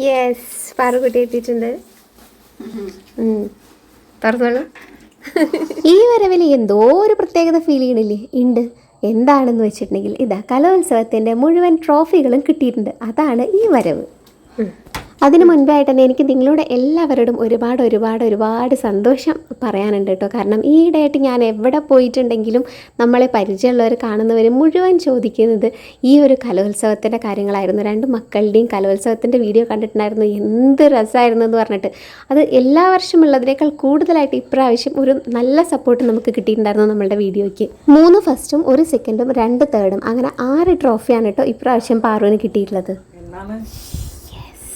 Yes, Parukutty എത്തിയിട്ടുണ്ട്. തുറന്നോളൂ. ഈ വരവിൽ എന്തോ ഒരു പ്രത്യേകത ഫീൽ ചെയ്യണില്ലേ? ഉണ്ട്. എന്താണെന്ന് വെച്ചിട്ടുണ്ടെങ്കിൽ ഇതാ കലോത്സവത്തിൻ്റെ മുഴുവൻ ട്രോഫികളും കിട്ടിയിട്ടുണ്ട്. അതാണ് ഈ വരവ്. അതിന് മുൻപായിട്ട് തന്നെ എനിക്ക് നിങ്ങളോട് എല്ലാവരോടും ഒരുപാട് സന്തോഷം പറയാനുണ്ട് കേട്ടോ. കാരണം ഈയിടെയായിട്ട് ഞാൻ എവിടെ പോയിട്ടുണ്ടെങ്കിലും നമ്മളെ പരിചയമുള്ളവർ കാണുന്നവർ മുഴുവൻ ചോദിക്കുന്നത് ഈ ഒരു കലോത്സവത്തിൻ്റെ കാര്യങ്ങളായിരുന്നു. 2 മക്കളുടെയും കലോത്സവത്തിൻ്റെ വീഡിയോ കണ്ടിട്ടുണ്ടായിരുന്നു, എന്ത് രസമായിരുന്നു എന്ന് പറഞ്ഞിട്ട്. അത് എല്ലാ വർഷവും ഉള്ളതിനേക്കാൾ കൂടുതലായിട്ട് ഇപ്രാവശ്യം ഒരു നല്ല സപ്പോർട്ട് നമുക്ക് കിട്ടിയിട്ടുണ്ടായിരുന്നു നമ്മളുടെ വീഡിയോയ്ക്ക്. 3 ഫസ്റ്റും 1 സെക്കൻഡും 2 തേർഡും അങ്ങനെ 6 ട്രോഫിയാണ് കേട്ടോ ഇപ്രാവശ്യം പാറുവിന് കിട്ടിയിട്ടുള്ളത്.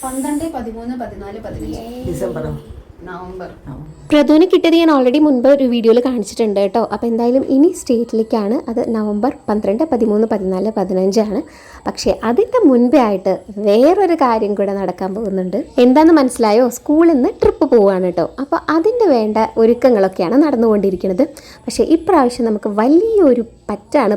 12, 13, 14, 15 ഡിസംബർ, നവംബർ. പ്രതുവിന് കിട്ടിയത് ഞാൻ ഓൾറെഡി മുൻപ് ഒരു വീഡിയോയിൽ കാണിച്ചിട്ടുണ്ട് കേട്ടോ. അപ്പോൾ എന്തായാലും ഇനി സ്റ്റേറ്റിലേക്കാണ്. അത് നവംബർ 12, 13, 14, 15 ആണ്. പക്ഷേ അതിൻ്റെ മുൻപേ ആയിട്ട് വേറൊരു കാര്യം കൂടെ നടക്കാൻ പോകുന്നുണ്ട്. എന്താണെന്ന് മനസ്സിലായോ? സ്കൂളിൽ നിന്ന് ട്രിപ്പ് പോവുകയാണ് കേട്ടോ. അപ്പോൾ അതിൻ്റെ വേണ്ട ഒരുക്കങ്ങളൊക്കെയാണ് നടന്നുകൊണ്ടിരിക്കുന്നത്. പക്ഷേ ഇപ്രാവശ്യം നമുക്ക് വലിയൊരു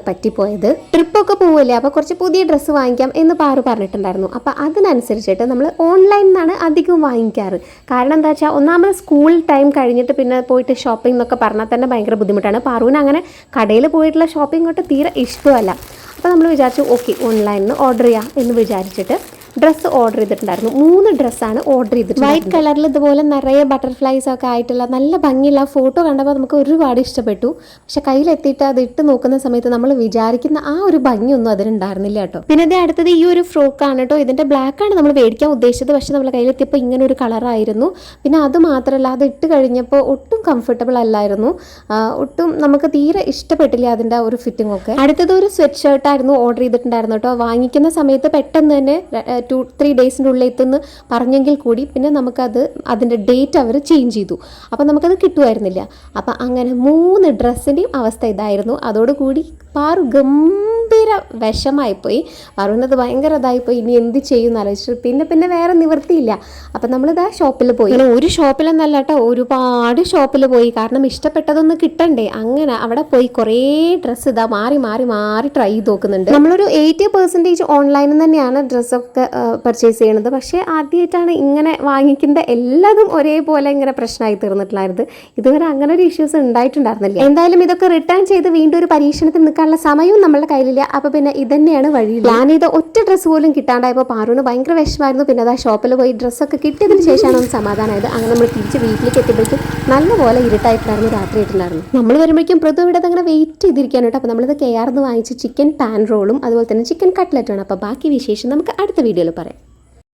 പറ്റിപ്പോയത്. ട്രിപ്പൊക്കെ പോവില്ലേ, അപ്പോൾ കുറച്ച് പുതിയ ഡ്രസ്സ് വാങ്ങിക്കാം എന്ന് പാറു പറഞ്ഞിട്ടുണ്ടായിരുന്നു. അപ്പോൾ അതിനനുസരിച്ചിട്ട് നമ്മൾ ഓൺലൈനിൽ നിന്നാണ് അധികം വാങ്ങിക്കാറ്. കാരണം എന്താ വെച്ചാൽ, ഒന്നാമത് സ്കൂൾ ടൈം കഴിഞ്ഞിട്ട് പിന്നെ പോയിട്ട് ഷോപ്പിംഗ് എന്നൊക്കെ പറഞ്ഞാൽ തന്നെ ഭയങ്കര ബുദ്ധിമുട്ടാണ്. പാറുവിന് അങ്ങനെ കടയിൽ പോയിട്ടുള്ള ഷോപ്പിംഗ് തൊട്ട് തീരെ ഇഷ്ടമല്ല. അപ്പോൾ നമ്മൾ വിചാരിച്ചു ഓക്കെ ഓൺലൈനിൽ നിന്ന് ഓർഡർ ചെയ്യാം എന്ന് വിചാരിച്ചിട്ട് ഡ്രസ്സ് ഓർഡർ ചെയ്തിട്ടുണ്ടായിരുന്നു. 3 ഡ്രസ്സാണ് ഓർഡർ ചെയ്തിട്ട്. വൈറ്റ് കളറിൽ ഇതുപോലെ നിറയെ ബട്ടർഫ്ലൈസ് ഒക്കെ ആയിട്ടുള്ള നല്ല ഭംഗിയുള്ള ഫോട്ടോ കണ്ടപ്പോൾ നമുക്ക് ഒരുപാട് ഇഷ്ടപ്പെട്ടു. പക്ഷെ കയ്യിലെത്തിയിട്ട് അത് ഇട്ട് നോക്കുന്ന സമയത്ത് നമ്മൾ വിചാരിക്കുന്ന ആ ഒരു ഭംഗിയൊന്നും അതിനുണ്ടായിരുന്നില്ല കേട്ടോ. പിന്നെ ഇത് അടുത്തത് ഈ ഒരു ഫ്രോക്കാണ് കേട്ടോ. ഇതിൻ്റെ ബ്ലാക്കാണ് നമ്മൾ മേടിക്കാൻ ഉദ്ദേശിച്ചത്. പക്ഷെ നമ്മൾ കയ്യിലെത്തിയപ്പോൾ ഇങ്ങനെ ഒരു കളറായിരുന്നു. പിന്നെ അത് മാത്രമല്ല, അത് ഇട്ട് കഴിഞ്ഞപ്പോൾ ഒട്ടും കംഫർട്ടബിൾ അല്ലായിരുന്നു. ഒട്ടും നമുക്ക് തീരെ ഇഷ്ടപ്പെട്ടില്ല അതിൻ്റെ ഒരു ഫിറ്റിംഗ് ഒക്കെ. അടുത്തത് ഒരു സ്വെറ്റ് ഷർട്ടായിരുന്നു ഓർഡർ ചെയ്തിട്ടുണ്ടായിരുന്നു കേട്ടോ. വാങ്ങിക്കുന്ന സമയത്ത് പെട്ടെന്ന് തന്നെ 2-3 ഡേയ്സിൻ്റെ ഉള്ളിൽ എത്തുമെന്ന് പറഞ്ഞെങ്കിൽ കൂടി പിന്നെ നമുക്കത് അതിൻ്റെ ഡേറ്റ് അവർ ചേഞ്ച് ചെയ്തു. അപ്പോൾ നമുക്കത് കിട്ടുമായിരുന്നില്ല. അപ്പം അങ്ങനെ 3 ഡ്രസ്സിൻ്റെയും അവസ്ഥ ഇതായിരുന്നു. അതോടുകൂടി പാറു ഗംഭീര വിഷമായിപ്പോയി. പാറുവിനത് ഭയങ്കര ഇതായിപ്പോയി. ഇനി എന്ത് ചെയ്യുമെന്ന് ആലോചിച്ചു. പിന്നെ വേറെ നിവൃത്തിയില്ല. അപ്പം നമ്മളിതാ ഷോപ്പിൽ പോയി. ഇങ്ങനെ ഒരു ഷോപ്പിലൊന്നല്ല കേട്ടോ, ഒരുപാട് ഷോപ്പിൽ പോയി. കാരണം ഇഷ്ടപ്പെട്ടതൊന്ന് കിട്ടണ്ടേ. അങ്ങനെ അവിടെ പോയി കുറേ ഡ്രസ്സ് ഇതാ മാറി ട്രൈ ചെയ്ത് നോക്കുന്നുണ്ട്. നമ്മളൊരു 80% ഓൺലൈനിൽ തന്നെയാണ് ഡ്രസ്സൊക്കെ പർച്ചേസ് ചെയ്യണത്. പക്ഷേ ആദ്യമായിട്ടാണ് ഇങ്ങനെ വാങ്ങിക്കുന്നത്. എല്ലാതും ഒരേപോലെ ഇങ്ങനെ പ്രശ്നമായി തീർന്നിട്ടുണ്ടായിരുന്നു. ഇതുവരെ അങ്ങനെ ഒരു ഇഷ്യൂസ് ഉണ്ടായിട്ടുണ്ടായിരുന്നില്ല. എന്തായാലും ഇതൊക്കെ റിട്ടേൺ ചെയ്ത് വീണ്ടും ഒരു പരീക്ഷണത്തിൽ നിൽക്കാനുള്ള സമയവും നമ്മളുടെ കയ്യിലില്ല. അപ്പോൾ പിന്നെ ഇതന്നെയാണ് വഴി. പ്ലാൻ ചെയ്ത ഒറ്റ ഡ്രസ്സ് പോലും കിട്ടാണ്ടായപ്പോൾ പാറുവിന് ഭയങ്കര വിഷമായിരുന്നു. പിന്നെ അതാ ഷോപ്പിൽ പോയി ഡ്രസ്സൊക്കെ കിട്ടിയതിന് ശേഷമാണ് ഒന്ന് സമാധാനമായത്. അങ്ങനെ നമ്മൾ തിരിച്ച് വീട്ടിലേക്ക് എത്തിയപ്പോഴേക്കും നല്ലപോലെ ഇരുട്ടായിട്ടുണ്ടായിരുന്നു, രാത്രി ആയിട്ടുണ്ടായിരുന്നു. നമ്മൾ വരുമ്പോഴേക്കും പ്രതു ഇവിടെ അങ്ങനെ വെയിറ്റ് ചെയ്തിരിക്കാൻ കേട്ടോ. അപ്പോൾ നമ്മളിത് KR വാങ്ങിച്ച് ചിക്കൻ പാൻ റോളും അതുപോലെ തന്നെ ചിക്കൻ കട്ട്ലറ്റുമാണ്. അപ്പോൾ ബാക്കി വിശേഷം നമുക്ക് അടുത്ത വീഡിയോയിൽ പറയാം.